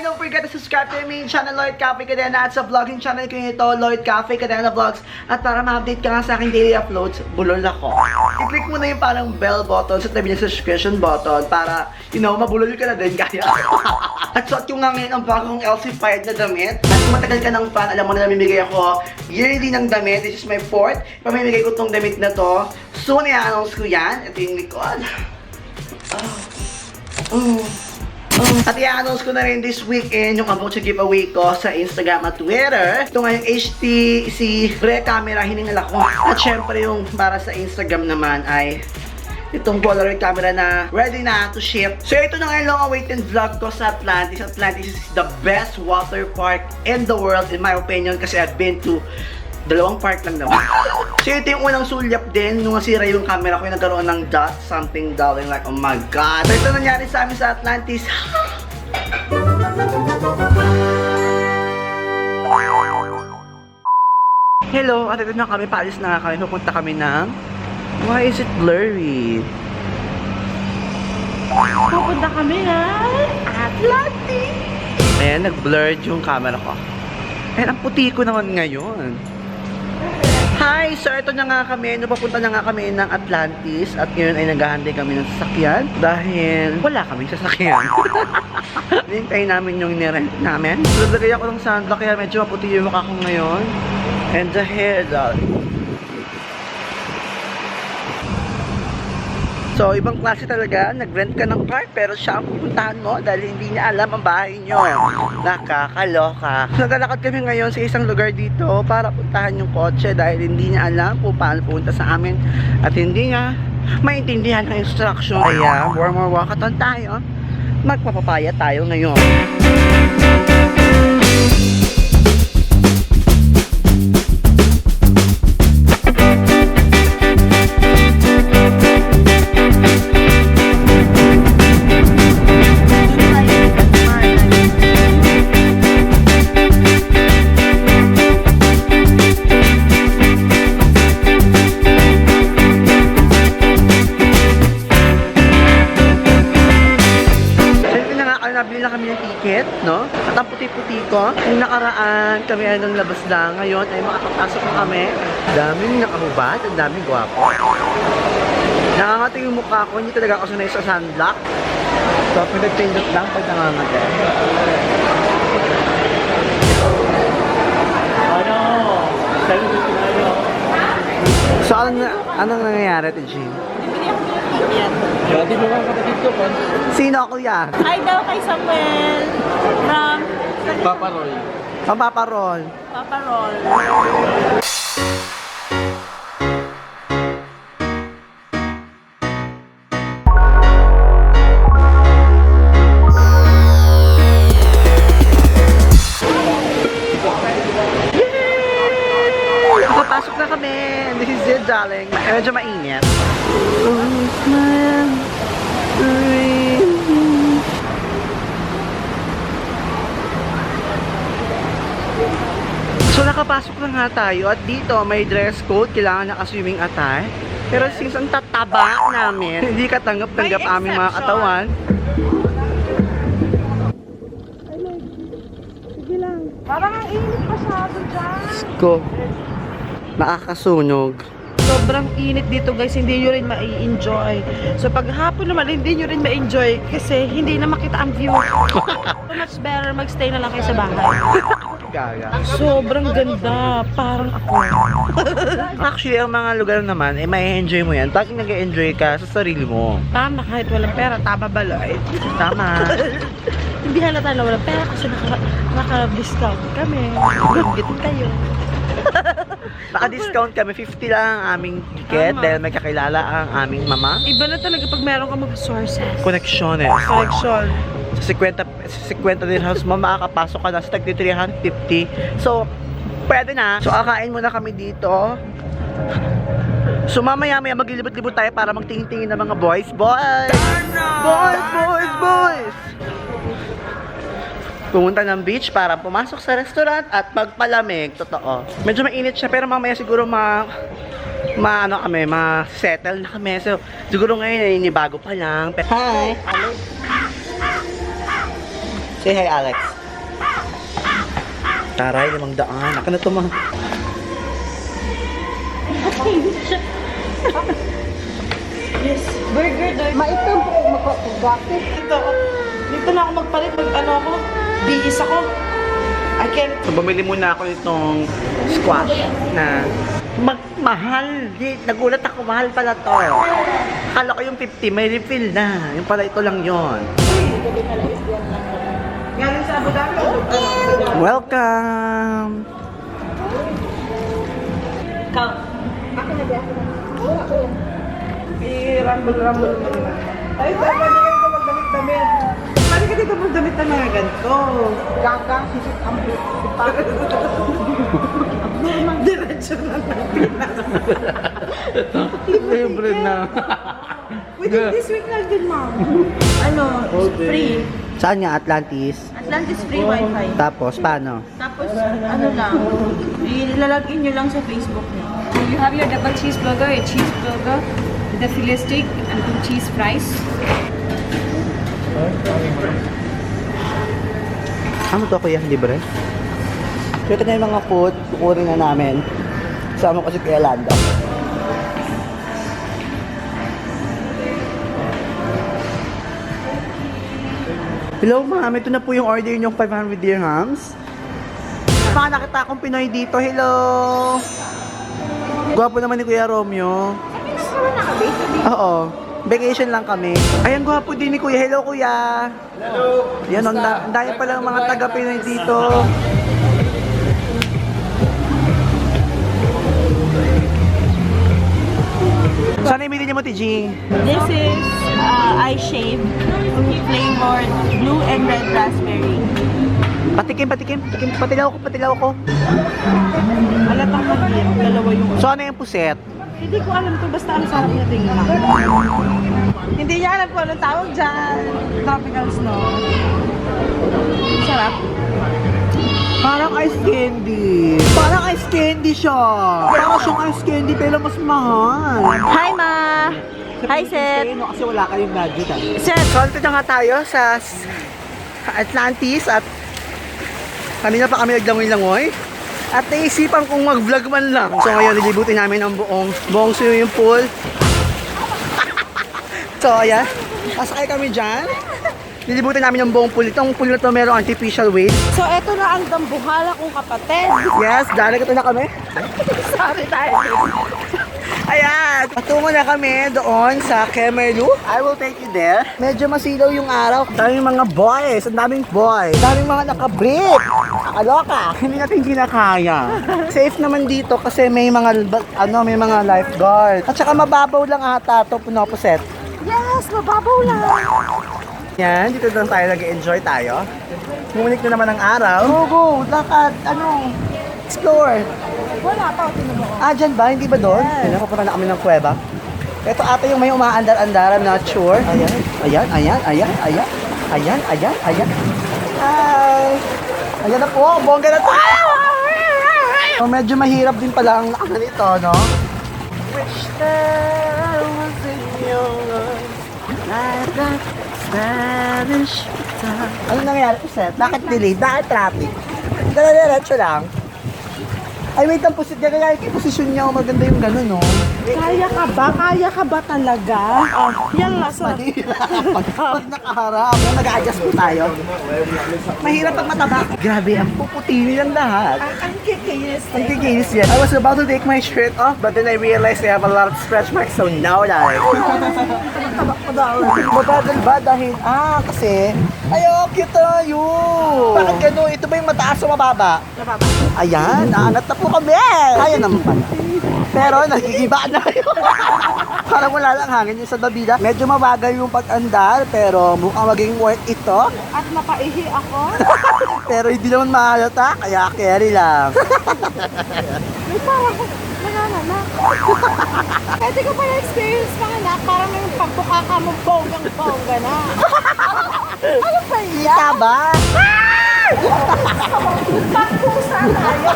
And don't forget to subscribe to my main channel, Lloyd Cafe Cadena, at sa vlogging channel ko ito, Lloyd Cafe Cadena Vlogs. At para ma-update ka nga sa aking daily uploads, bulol ako. I-click mo na yung parang bell button sa tabi ng subscription button para, mabulol ka na din kaya. At suot ko nga ngayon ang bagong LC5 na damit. At kung matagal ka ng fan, alam mo na namimigay ako yearly ng damit. This is my fourth. Pamimigay ko tong damit na to. Soon, i-announce ko yan. Ito yung likod. At i-announce ko na rin this weekend yung about sa giveaway ko sa Instagram at Twitter. Ito nga yung HTC Re camera, hiningal ako. At syempre yung para sa Instagram naman ay itong Polaroid camera na ready na to ship. So ito na nga yung long-awaited vlog ko sa Atlantis. Atlantis is the best water park in the world in my opinion kasi I've been to dalawang park lang naman. So ito yung unang sulyap din nung nasira yung camera ko, yung nagkaroon ng dot, something darling, like oh my god. So ito nangyari sa amin sa Atlantis. Hello, at ito na kami, paalis na kami, pupunta kami ng why is it blurry? Pupunta kami ng Atlantis! Ayan, nag-blurred yung camera ko. And ang puti ko naman ngayon. Hi! So, ito na nga kami. Papunta na nga kami ng Atlantis. At ngayon ay naghahanday kami ng sasakyan. Dahil wala kaming sasakyan. Hintayin namin yung nirent namin. Lagay ako ng sunblock kaya medyo maputi yung mukha ko ngayon. And the hair, So, ibang klase talaga. Nag-rent ka ng car pero siya ang pupuntahan mo dahil hindi niya alam ang bahay niyo. Nakakaloka. Naglalakad kami ngayon sa isang lugar dito para puntahan yung kotse dahil hindi niya alam kung paano pupunta sa amin at hindi niya maintindihan ang instruction. Kaya, more walkathon tayo. Magpapapaya tayo ngayon. No? At ang puti-puti ko, yung nakaraan kami ay nang labas lang. Ngayon ay makapapasok na kami. Daming nakahubad, ang daming gwapo. Nangangating yung mukha ko, hindi talaga ako sanay sa sunblock. So, pinag-pindot lang pag nangangating. So, anong nangyayari, Tijin? Di ba mga kapatid ko po? Sino ako yan? Hi daw kay Samuel from Papa Roll. Papa Roll. Papa Roll. Nakapasok na kami. This is it, darling. Medyo mainit. So nakapasok na nga tayo at dito may dress code, kailangan naka-swimming attire. Pero since ang tataba namin, hindi katanggap-tanggap aming mga katawan. Sige lang. Parang ang init masyado dyan. Ko, nakakasunog. Sobrang init dito guys, hindi nyo rin ma-enjoy. So pag hapon naman, hindi nyo rin ma-enjoy kasi hindi na makita ang view. So much better magstay na lang kayo sa bahay. Gaga. Sobrang ganda, parang ako. Actually, ang mga lugar naman, may enjoy mo yan. Pag nag-enjoy ka sa sarili mo. Tama, kahit walang pera, tama ba Lloyd? Tama. Hindi halata na walang pera kasi naka-discount kami. Gagit kayo. Naka-discount kami, 50 lang ang aming ticket dahil may kakilala ang aming mama. Iba na talaga pag meron ka mag-sources. Connection eh. Connection. Sa 50 dirhams mo, makakapasok ka na sa tagdi 350. So, pwede na. So, kakain muna kami dito. So, mamaya-maya maglilibot-libot tayo para magtingin-tingin ng mga boys. Boys! Boys! Pumunta ng beach para pumasok sa restaurant at magpalamig. Totoo. Medyo mainit siya pero mamaya siguro ma-settle na kami. So, siguro ngayon ay bago pa lang. Hi! Say hi, Alex. Taray, 500. Aka na ito mga. Yes. Burger doy. Maitong po kung magpapagapit. Dito na ako magpalit. Ako, bihis ako. I can't. So, bumili muna ako nitong squash na mahal. Nagulat ako, mahal pala to. Akala ko yung 50, may refill na. Yung pala ito lang yon. Galing sa Abu Dhabi. Welcome! Come. Ako na ba? Ako. I-rumble-rumble mo naman. Ay, pwede ka magdamit-damit. Pwede ka dito magdamit ng mga ganito. Gaga, sisit ang buta. Diretso na natin. Libre na. Within this week lang din, ma'am. Free. Saan nga? Atlantis? Atlantis free wifi. Tapos, paano? Tapos, lang, ilalagin nyo lang sa Facebook nyo. You have your double cheeseburger, a cheeseburger with a filet steak and 2 cheese fries. Ano to, kuya? Libre? So, ito na yung mga food. Kukunin na namin. Sama ko si Kuya Lando. Hello, ma'am. Ito na po yung order niyong 500 dirhams. Baka nakita akong Pinoy dito. Hello! Gwapo naman ni Kuya Romeo. Oo. Vacation lang kami. Ayan, gwapo din ni Kuya. Hello, Kuya. Hello. Yan, ang dahil pala mga taga-Pinoy dito. Saan yung niyo mo, TG? This is eye shave flavored blue and red raspberry. Patikim. Patilaw ko. Alatang magyan. Dalawa yung... So, ano yung puset? Hindi ko alam to. Basta ang sarap niya tingnan. Hindi niya alam kung anong tawag dyan. Tropical snow. Sarap. Parang ice candy. Parang ice candy siya. Parang siyang ice candy pero mas mahal. Hi, Ma! Hi, Seth! No, kasi wala kayong budget ha. Seth! So, ito na nga tayo sa Atlantis at kanina pa kami naglangoy-langoy. At naisipan kong mag-vlog man lang. So ngayon, nilibutin namin ang buong swimming pool. So ayan, pasakay kami dyan. Nilibutin namin ang buong pool. Itong pool na to merong artificial wave. So, eto na ang dambuhala kong kapatid. Yes, dahil ito na kami. Sorry tayo. Ayan, patungo na kami doon sa Kemerlu. I will take you there. Medyo masilaw yung araw. Daming mga boys, ang daming boys. Daming mga nakabrief. Nakaloka. Hindi natin kinakaya. Safe naman dito kasi may mga lifeguard. At saka mababaw lang ata ito, Punoposet. Yes, mababaw lang. Yan, dito lang tayo nag-enjoy tayo. Ngunit na naman ang araw. Go, lakad, explore. Wala pa, tinubo ko. Ah, dyan ba? Hindi ba doon? Yes. Napapunta na kami ng kuweba. Ito ata yung may umaandar-andar, I'm not sure. Ayan. Hi! Ayan na po, bongga na to! So, medyo mahirap din pala ang nito, no? Wish there was in your eyes like a Spanish guitar. Ano nangyari po, Seth? Bakit delay? Bakit traffic? Diretso lang. Ay, wait lang po, kaya yung posisyon niya, maganda yung gano'n, no? Kaya ka ba? Kaya ka ba talaga? Yan lang, so. Pag nakaharap, nag-a-adjust po tayo. Mahirap pag mataba. Grabe, ang puputi nilang lahat. Ang kikinis. Ang kikinis yan. I was about to take my shirt off, but then I realized I have a lot of stretch marks, so now like... Mabagal ba dahil... kasi... cute tayo! Bakit gano'n? Ito ba yung mataas o mababa? Mababa. Ayan, naangat na po kami! Kaya naman pala. Pero nagigiba na yun. Parang wala lang hangin yung sa Dabida. Medyo mabagal yung pag-andar, pero mukhang maging worth ito. At napaihi ako. Pero hindi naman mahalata, kaya carry lang. May parang nanganak. Pwede ko pala experience panganak. Parang may pagbuka ka mong bonggang-bongga na. Ano ba yan? Ika ba? Pagpusa tayo.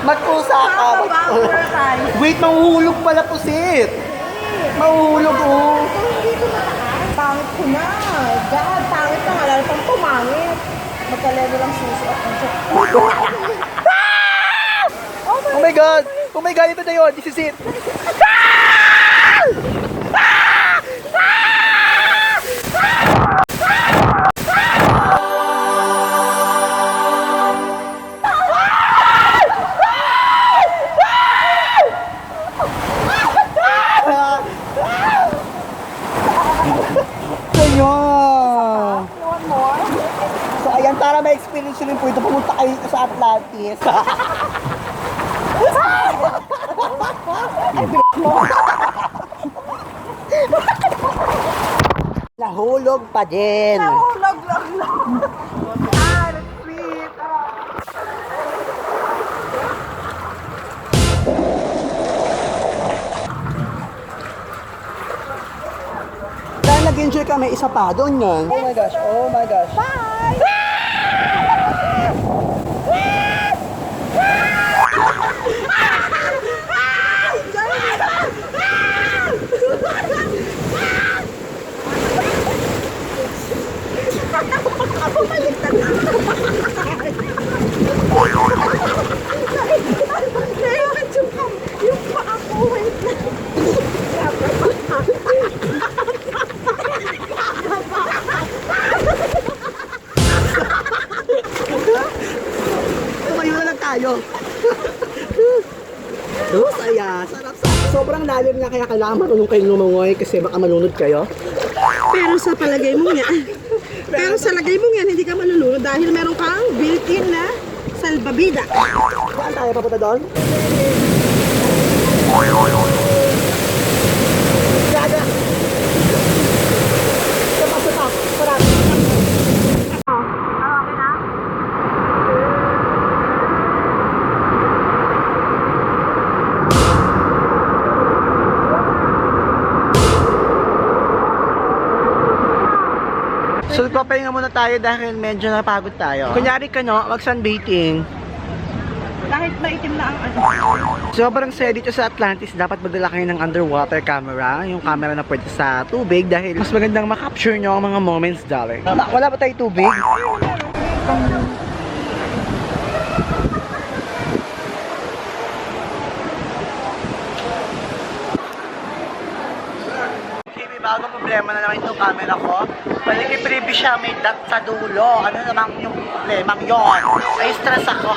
Magpusa ka. Babawala tayo. Wait, mahuhulog pala pusit. Mahuhulog, oh. Hindi ko mataas. Pangit ko na. God, pangit na. Wala pang pumangit. Magkalego lang susuot. Oh my God! Oh my God, ito na yun! This is it! Ayun! So ayan, para ma-experience nyo rin po ito, pumunta kayo sa Atlantis. Nahulog pa din. Nahulog lang. Dahil nag-enjoy kami, isa pa doon yun. Oh my gosh, oh my gosh. Tumayo na lang tayo. Saya. Sarap sa. Sobrang lalim nga kaya kailangan marunong kayong lumangoy kasi baka malunod kayo. Pero sa palagay mo nga, sa lagay mo nga, hindi ka malulunod dahil meron kang built-in na salbabida. Saan tayo papunta doon? Gaga! Sapa. Parang. So, papahinga muna tayo dahil medyo napagod tayo. Kunyari ka, no, mag-sunbathing. Kahit maitim na ang ano. Sobrang saya dito sa Atlantis. Dapat magdala kayo ng underwater camera. Yung camera na pwede sa tubig dahil mas magandang makapture nyo ang mga moments, darling. Wala ba tayo tubig? May bagong problema na naman itong camera ko. Palikipribi siya, may dot sa dulo. Ano naman yung problemang yon? Ay, stress ako.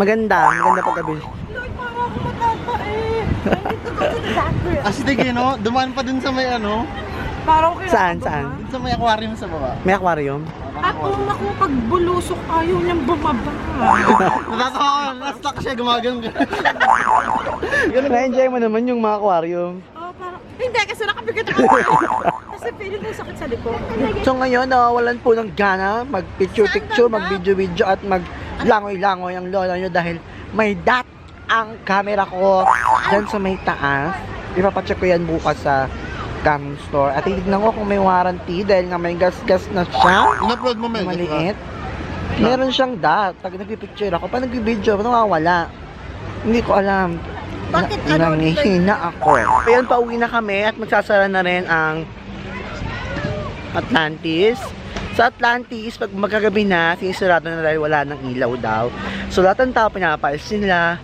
Maganda paggabi. As sige, no? Dumaan pa dun sa may ano? Parang kailangan Saan? Dun sa may aquarium sa baba. May aquarium? At kung naku, pag bulusok, ayaw niyang bumaba. Natatawa ko, na-stuck siya, gumagano. Na-enjoy mo naman yung mga aquarium. Oh, parang, hindi, kasi nakabigat ako. Kasi feeling ko sakit sa likod. So ngayon, nawawalan po ng gana mag-picture-picture, mag-video-video at mag-langoy-langoy ang lola nyo dahil may dot ang camera ko dyan sa may taas. Ipapacheck ko yan bukas sa Canon Store. At titignan ko kung may warranty dahil nga may gas-gas na siya. In-upload mo, Mel. Maliit. Meron siyang dot. Pag nagpipicture ako, pag nagpipideo, nawawala. Hindi ko alam. Bakit Nangihina ako. Ayan, pauwi na kami at magsasara na rin ang Atlantis. Sa Atlantis, pag magkagabi na, sinisarado na dahil wala ng ilaw daw. So lahat ng tao pinapalis nila.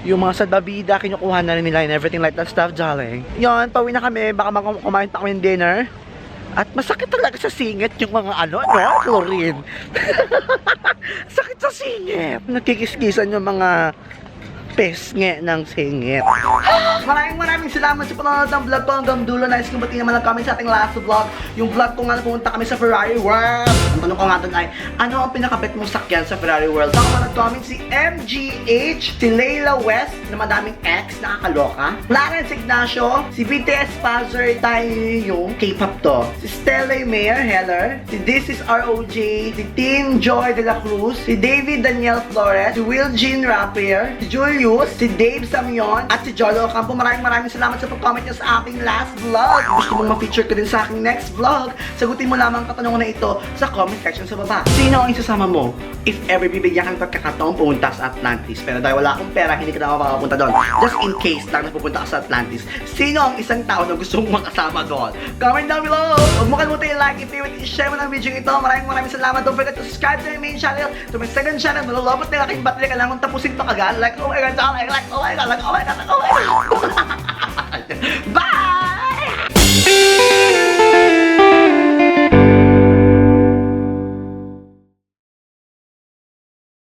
Yung mga salbabida, kinukuha na rin nila and everything like that stuff, darling. Yon, pauwi na kami, baka kumain pa kami ng dinner. At masakit talaga sa singit yung mga ano, no? Chlorine. Sakit sa singit. Nagkikiskisan yung mga pesnge ng singit. Maraming salamat sa panonood ng vlog ko hanggang dulo. Nice kung batiin naman ang comment sa ating last vlog. Yung vlog ko nga na pumunta kami sa Ferrari World. Ang tanong ko nga doon ay, ano ang pinakabet mong sakyan sa Ferrari World? Saka mga nag-comment si MGH, si Layla West na madaming X, nakakaloka. Clarence Ignacio, si BTS Pazzer tayo yung K-pop to. Si Stella Mayer Heller, si This is ROJ, si Tin Joy de la Cruz, si David Daniel Flores, si Will Jean Rapier, si Julius, si Dave Samion, at si Jolo Ocampo. Maraming salamat sa pag-comment nyo sa aking last vlog. Gusto mong ma-feature ko din sa aking next vlog? Sagutin mo lamang ang katanungan na ito sa comment section sa baba. Sino ang isasama mo if ever bibigyan kang pagkakataon pumunta sa Atlantis? Pero dahil wala akong pera, hindi ka na makapunta doon. Just in case lang na pupunta ka sa Atlantis, sino ang isang tao na gusto mong makasama doon? Comment down below! Huwag mo kalimutan i-like, i-favorite, i-share mo ng video ito. Maraming salamat. Don't forget to subscribe to my main channel, to my second channel. Malulobot na aking battery. Kailangan tapusin ito kagad. Like, oh my god, oh my god. Bye!